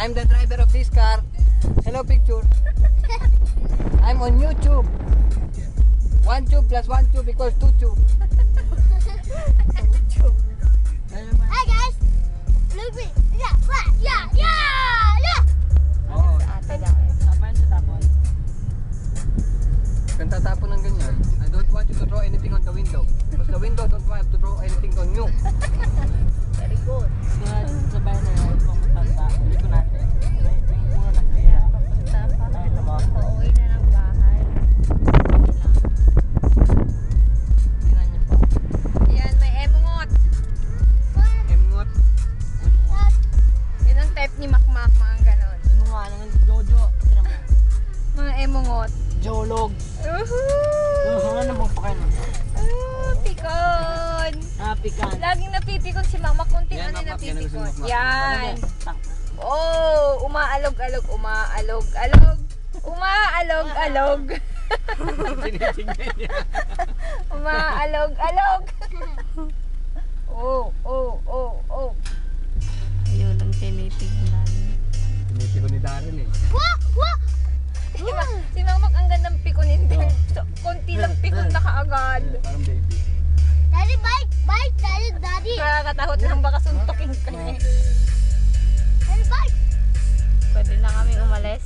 I'm the driver of this car. Hello, picture. I'm on YouTube. 1 tube plus 1 tube equals 2 tube. Hi guys! Look me! Yeah! Yeah! Yeah! Oh, Ate dahil. Tapan sa tapon. kung tatapon ng ganyan, I don't want you to throw anything on the window. Because the window don't want to throw anything on you. Very good. Sa bayan na yun, kung matanda, hindi ko natin. Yung puno na kaya. Papunta pa. Nakita mo? Pauwi na ng bahay. Tingnan niyo po. Yan, may emungot. Emngot. Yun ang type ni Makmak, mga ganon. Ano nga naman, Jojo. Tingnan mo. Mga emungot. Jolog. Woohoo! Ano bang pakain mo? Pikon! Pikan. Laging napipikon si Makmak. Kunting Yan, ano Makmak, yan ang gusto napipikon. ni Makmak. Yan. Takpa. Oh, umaalog-alog, umaalog-alog. Umaalog-alog. Sinitingnan niya. Umaalog-alog. Oh, oh, oh, oh. Ayun ang tinitignan. Tiniti ko ni Darren eh. Si Makmak ang gandang pikunin din. So, konti lang pikon na kaagad. Parang baby. Daddy, bite! Bite! Daddy! Nakakatahot lang baka suntukin ka. Daddy, bite! Pwede na kami umalis.